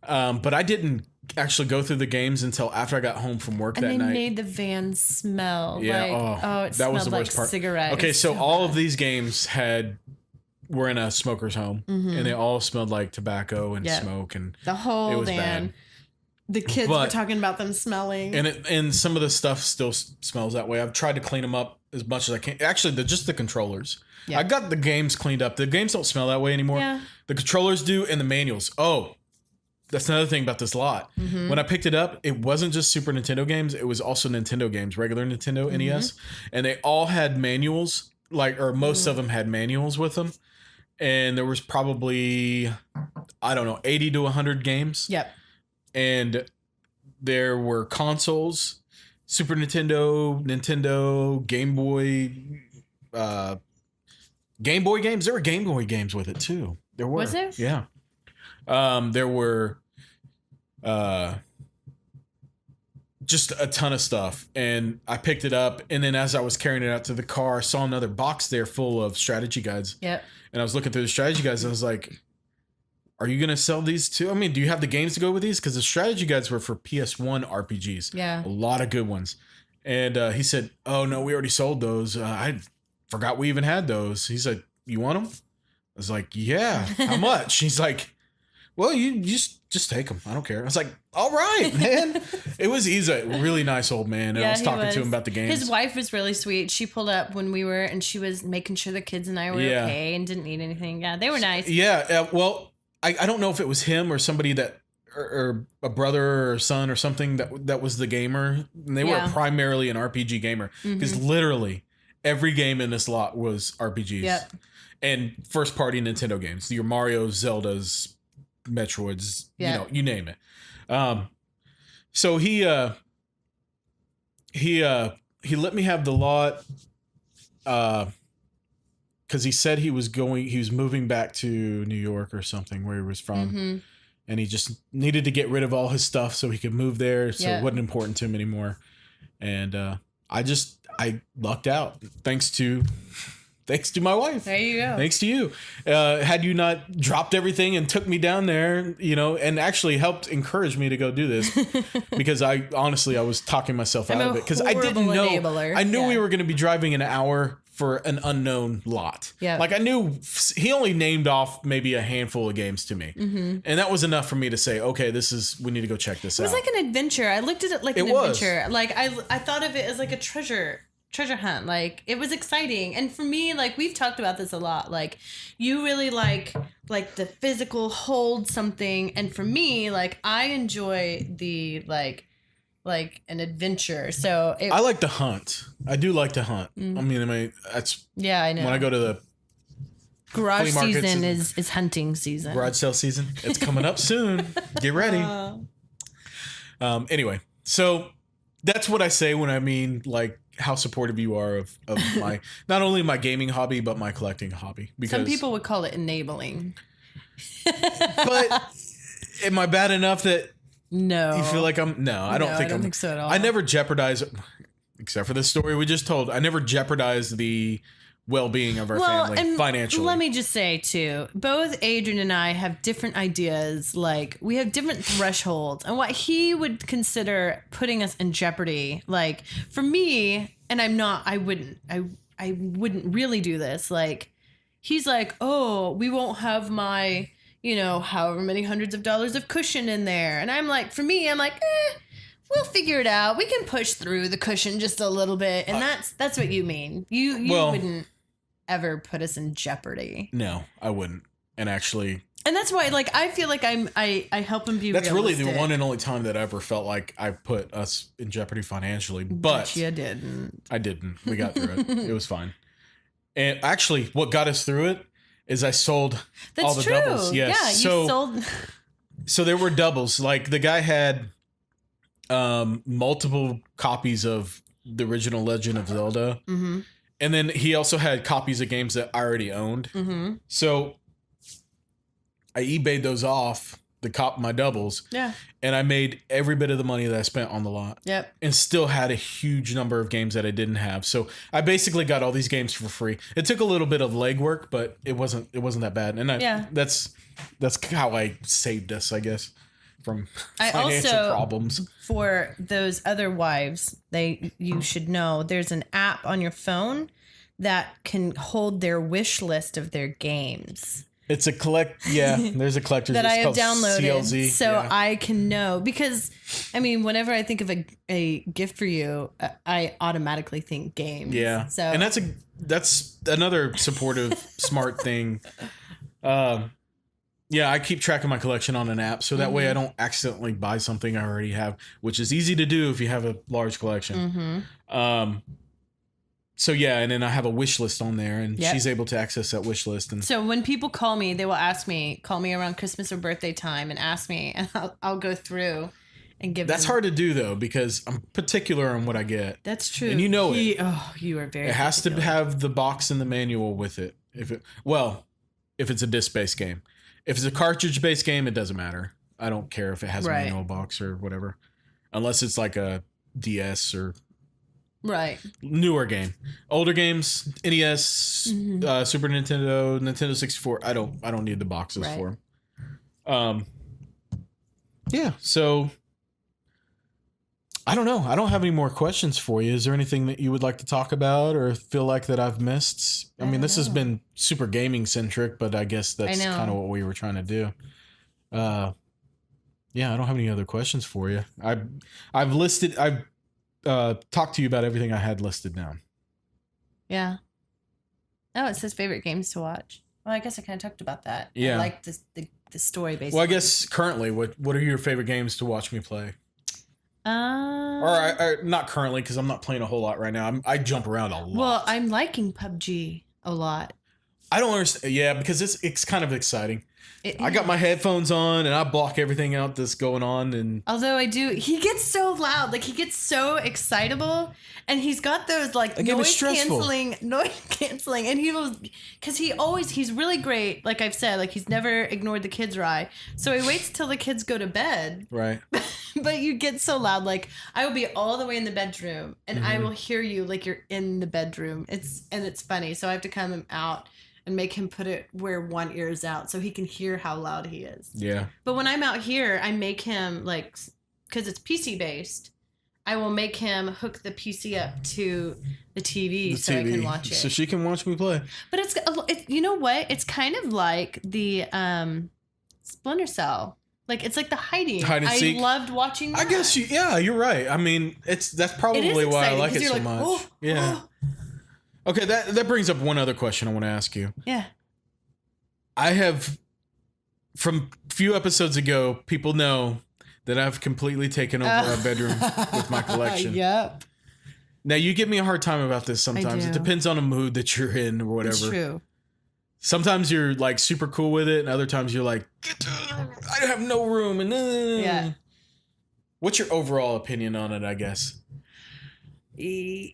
but I didn't actually go through the games until after I got home from work that night. And they made the van smell. Yeah. Like, it smelled like cigarettes. Okay, so all of these games were in a smoker's home, and they all smelled like tobacco and smoke, and the whole van. Bad. The kids were talking about them smelling, and some of the stuff still smells that way. I've tried to clean them up as much as I can. Actually, just the controllers. Yeah. I got the games cleaned up. The games don't smell that way anymore. Yeah. The controllers do, and the manuals. Oh, that's another thing about this lot. When I picked it up, it wasn't just Super Nintendo games. It was also Nintendo games, regular Nintendo NES, and they all had manuals. Or most of them had manuals with them. And there was probably, I don't know, 80 to 100 games. Yep. And there were consoles, Super Nintendo, Game Boy games. There were Game Boy games with it too. There were. Was there? Yeah. There were just a ton of stuff. And I picked it up. And then as I was carrying it out to the car, I saw another box there full of strategy guides. Yep. And I was looking through the strategy guides, and I was like, are you going to sell these too? I mean, do you have the games to go with these? Because the strategy guides were for PS1 RPGs. Yeah. A lot of good ones. And he said, oh, no, we already sold those. I forgot we even had those. He said, you want them? I was like, yeah. How much? He's like, well, you just take them. I don't care. I was like, all right, man. It was easy. Really nice old man. And I was talking to him about the games. His wife was really sweet. She pulled up when we were, and she was making sure the kids and I were okay and didn't need anything. Yeah, they were nice. Yeah. Well, I don't know if it was him or somebody that, or a brother or son or something that was the gamer. And they were primarily an RPG gamer. Because literally every game in this lot was RPGs. Yep. And first party Nintendo games. Your Mario, Zeldas, Metroids, you name it. So he let me have the lot because he said he was moving back to New York or something where he was from, and he just needed to get rid of all his stuff so he could move there, so it wasn't important to him anymore. And I lucked out thanks to my wife. There you go. Thanks to you. Had you not dropped everything and took me down there, and actually helped encourage me to go do this, because I was talking myself out of it because I didn't know. Enabler. I knew we were going to be driving an hour for an unknown lot. Yeah. Like I knew he only named off maybe a handful of games to me, and that was enough for me to say, okay, we need to go check this out. It was like an adventure. I looked at it like an adventure. Like I thought of it as like a treasure hunt. Like it was exciting. And for me, like we've talked about this a lot, like you really like the physical hold something, and for me, like I enjoy the like an adventure. So I like to hunt. I do like to hunt. I mean that's I know when I go to the garage season is hunting season. Garage sale season. It's coming up soon. Get ready. Anyway, so that's what I say when I mean like how supportive you are of my not only my gaming hobby but my collecting hobby. Because some people would call it enabling. But am I bad enough that no? You feel like I'm no? I don't think so at all. I never jeopardize, except for the story we just told. I never jeopardize the well-being of our family financially. Let me just say too, both Adrian and I have different ideas. Like we have different thresholds and what he would consider putting us in jeopardy. Like for me, and I wouldn't really do this. Like he's like, oh, we won't have my, however many hundreds of dollars of cushion in there. And I'm like, for me, I'm like, we'll figure it out. We can push through the cushion just a little bit. And that's what you mean. You wouldn't ever put us in jeopardy. No, I wouldn't. and actually. And that's why, like, I feel like I help him be. That's realistic. really the one and only time that I ever felt like I put us in jeopardy financially. But you didn't. I didn't. We got through it. It was fine. And actually, what got us through it is I sold all the doubles. Yes. Yeah, you sold. So there were doubles. Like the guy had multiple copies of the original Legend of Zelda. Mm-hmm. And then he also had copies of games that I already owned. Mm-hmm. So I eBayed those off, my doubles. Yeah. And I made every bit of the money that I spent on the lot. Yep. And still had a huge number of games that I didn't have. So I basically got all these games for free. It took a little bit of legwork, but it wasn't that bad. And that's how I saved us, I guess, from financial problems. For those other wives, you should know there's an app on your phone that can hold their wish list of their games. It's a there's a collector's that I have downloaded, CLZ. so I can know, because I mean, whenever I think of a gift for you, I automatically think games. Yeah, so and that's another supportive, smart thing. Yeah, I keep track of my collection on an app, so that way I don't accidentally buy something I already have, which is easy to do if you have a large collection. Mm-hmm. So yeah, and then I have a wish list on there, and she's able to access that wish list. And so when people call me, they will call me around Christmas or birthday time and ask me, and I'll go through and give. That's hard to do though, because I'm particular on what I get. That's true, and you know it. Oh, you are very. It has to have the box and the manual with it. If it's a disc-based game. If it's a cartridge-based game, it doesn't matter. I don't care if it has a manual box or whatever, unless it's like a DS or. Right. Newer game. Older games, NES, Super Nintendo, Nintendo 64. I don't need the boxes for them. Yeah, so I don't know. I don't have any more questions for you. Is there anything that you would like to talk about or feel like that I've missed? I mean, this has been super gaming centric, but I guess that's kind of what we were trying to do. Yeah, I don't have any other questions for you. I've talk to you about everything I had listed down. Yeah. Oh, it says favorite games to watch. Well, I guess I kind of talked about that. Yeah. I like the story based. Well, I guess currently, what are your favorite games to watch me play? Or not currently, because I'm not playing a whole lot right now. I jump around a lot. Well, I'm liking PUBG a lot. I don't understand. Yeah, because it's kind of exciting. I got my headphones on and I block everything out that's going on. And although he gets so loud, like he gets so excitable, and he's got those like noise canceling, and he's really great. Like I've said, like he's never ignored the kids' cry, so he waits till the kids go to bed. Right. But you get so loud, like I will be all the way in the bedroom, and I will hear you like you're in the bedroom. It's funny, so I have to come out and make him put it where one ear is out so he can hear how loud he is. Yeah. But when I'm out here, I make him like, because it's PC based, I will make him hook the PC up to the TV so I can watch it. So she can watch me play. But it's you know what? It's kind of like the Splinter Cell. Like it's like the hide and seek. I loved watching that. I guess you're right. I mean, that's probably why I like it so much. Oh, yeah. Oh. Okay, that brings up one other question I want to ask you. Yeah. I have, from a few episodes ago, people know that I've completely taken over our bedroom with my collection. Yep. Now, you give me a hard time about this sometimes. It depends on the mood that you're in or whatever. It's true. Sometimes you're like super cool with it, and other times you're like, I have no room. And yeah. What's your overall opinion on it, I guess?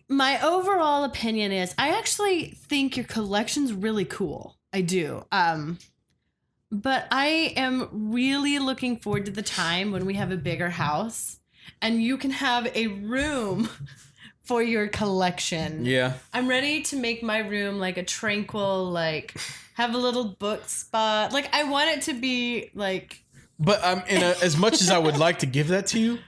My overall opinion is I actually think your collection's really cool. I do. But I am really looking forward to the time when we have a bigger house and you can have a room for your collection. Yeah. I'm ready to make my room like a tranquil, like have a little book spot. Like I want it to be like. But as much as I would like to give that to you.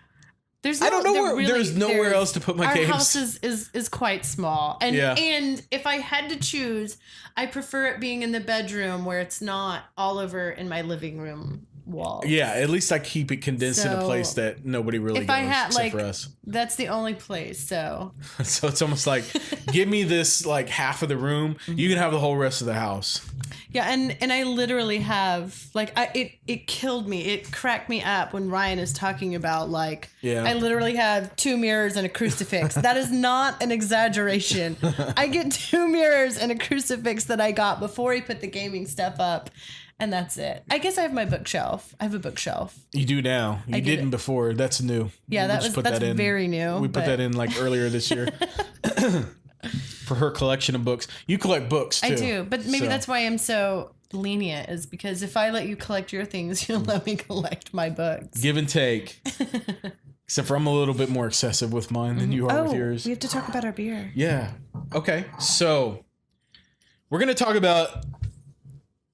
I don't know there's nowhere else to put my games. Our house is quite small. And if I had to choose, I prefer it being in the bedroom where it's not all over in my living room walls. Yeah, at least I keep it condensed in a place that nobody really if goes I had, except like, for us. that's the only place. So So it's almost like, give me this like half of the room. You can have the whole rest of the house. yeah, and I literally have like it killed me. It cracked me up when Ryan is talking about like I literally have 2 mirrors and a crucifix. That is not an exaggeration. I get 2 mirrors and a crucifix that I got before he put the gaming stuff up. And that's it. I guess I have my bookshelf. I have a bookshelf. You do now. You didn't before. That's new. Yeah, that's very new. We put that in like earlier this year for her collection of books. You collect books too. I do, but maybe that's why I'm so lenient, is because if I let you collect your things, you'll let me collect my books. Give and take. Except for I'm a little bit more excessive with mine than you are with yours. We have to talk about our beer. Yeah. Okay. So we're going to talk about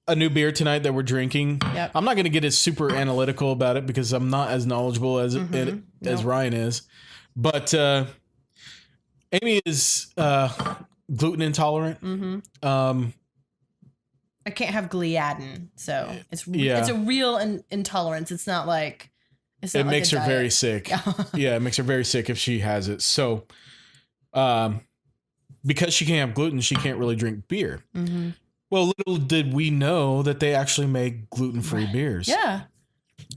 a new beer tonight that we're drinking. Yep. I'm not going to get as super analytical about it because I'm not as knowledgeable as Ryan is. But Amy is gluten intolerant. Mm-hmm. I can't have gliadin, so it's a real intolerance. It's not like it makes her very sick. Yeah, it makes her very sick if she has it. So, because she can't have gluten, she can't really drink beer. Mm-hmm. Well, little did we know that they actually make gluten-free beers. Yeah.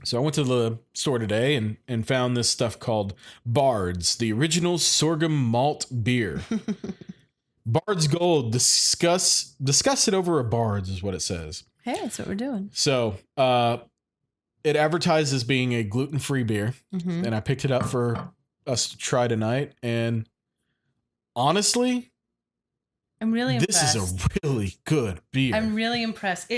So I went to the store today and found this stuff called Bard's, the original sorghum malt beer. Bard's Gold. Discuss it over a Bard's is what it says. Hey, that's what we're doing. So it advertised as being a gluten-free beer, and I picked it up for us to try tonight. And honestly, I'm really impressed. This is a really good beer. I'm really impressed.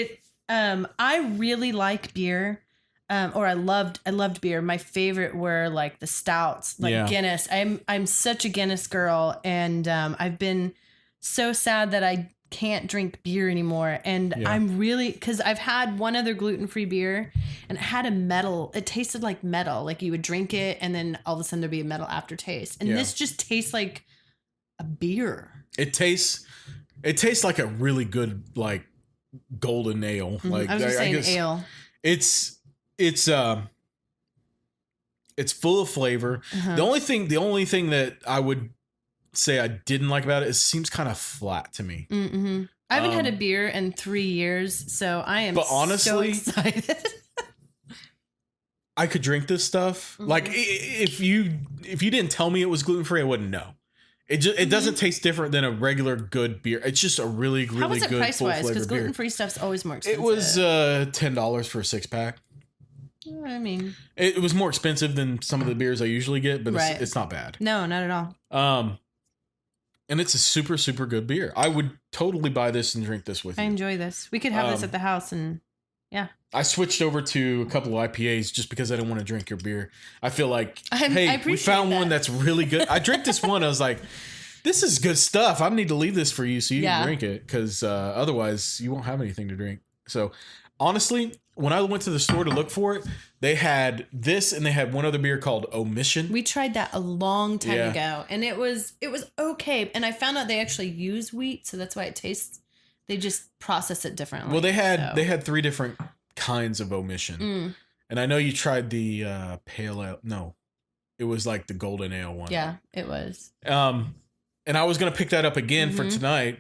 I really like beer. I loved beer. My favorite were like the stouts, like Guinness. I'm such a Guinness girl, and I've been so sad that I can't drink beer anymore. And I'm really, because I've had one other gluten-free beer, and it had it tasted like metal. Like you would drink it, and then all of a sudden there'd be a metal aftertaste. And this just tastes like a beer. It tastes like a really good like golden ale. Like I was just saying ale. It's full of flavor. The only thing that I would say I didn't like about it is it seems kind of flat to me. Mm-hmm. I haven't had a beer in 3 years, so I am honestly, so excited. I could drink this stuff. Like if you didn't tell me it was gluten-free, I wouldn't know. It doesn't taste different than a regular good beer. It's just a really, really How was it good price full wise? flavor Because beer. gluten-free stuff's always more expensive. It was $10 for a 6-pack. I mean, it was more expensive than some of the beers I usually get, but it's not bad. No, not at all. And it's a super, super good beer. I would totally buy this and drink this with you. I enjoy this. We could have this at the house, and I switched over to a couple of IPAs just because I didn't want to drink your beer. I feel like, hey, we found one that's really good. I drank this one. I was like, this is good stuff. I need to leave this for you so you can drink it, because otherwise you won't have anything to drink. So honestly, when I went to the store to look for it, they had this and they had one other beer called Omission. We tried that a long time ago, and it was okay. And I found out they actually use wheat, so that's why it tastes. They just process it differently. Well, they had 3 different kinds of Omission, and I know you tried the pale ale. No, it was like the golden ale one. Yeah, it was. And I was gonna pick that up again for tonight.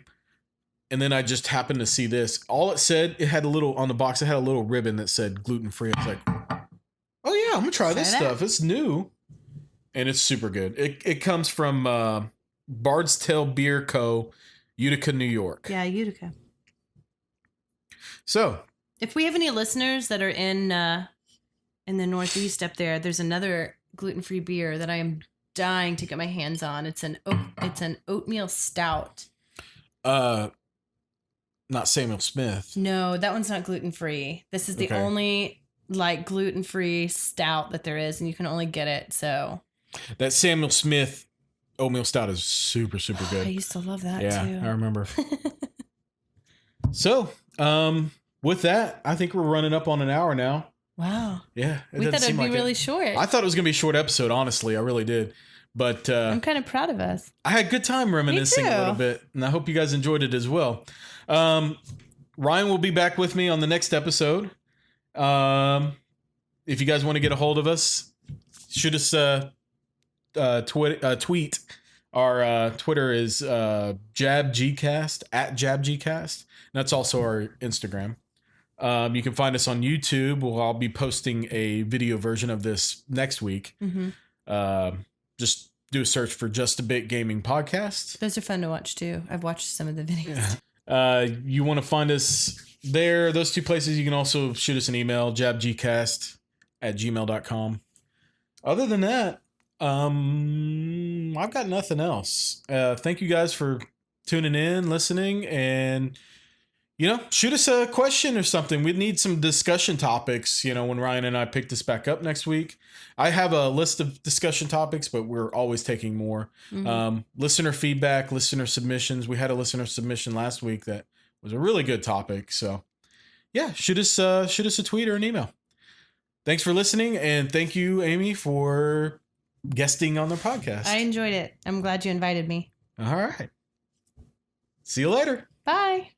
And then I just happened to see this. All it said, it had a little, on the box, it had a little ribbon that said gluten-free. I was like, oh yeah, I'm going to try this stuff. It's new. And it's super good. It comes from Bard's Tail Beer Co., Utica, New York. Yeah, Utica. So. If we have any listeners that are in the Northeast up there, there's another gluten-free beer that I am dying to get my hands on. It's an oatmeal stout. Not Samuel Smith. No, that one's not gluten-free. This is the only like gluten-free stout that there is, and you can only get it. So that Samuel Smith oatmeal stout is super, super good. I used to love that too. Yeah, I remember. So, with that, I think we're running up on an hour now. Wow. Yeah. We thought it'd be really short. I thought it was going to be a short episode, honestly. I really did. But I'm kind of proud of us. I had a good time reminiscing a little bit, and I hope you guys enjoyed it as well. Ryan will be back with me on the next episode. if you guys want to get a hold of us, shoot us tweet. Our Twitter is jabgcast @jabgcast. That's also our Instagram. You can find us on YouTube. I'll be posting a video version of this next week. Just do a search for Just a Bit Gaming Podcast. Those are fun to watch too. I've watched some of the videos. You want to find us there, those two places. You can also shoot us an email, jabgcast@gmail.com. Other than that, I've got nothing else. Thank you guys for tuning in, listening, and shoot us a question or something. We need some discussion topics, when Ryan and I pick this back up next week. I have a list of discussion topics, but we're always taking more. Listener feedback, listener submissions. We had a listener submission last week that was a really good topic. So yeah, shoot us a tweet or an email. Thanks for listening. And thank you, Amy, for guesting on the podcast. I enjoyed it. I'm glad you invited me. All right. See you later. Bye.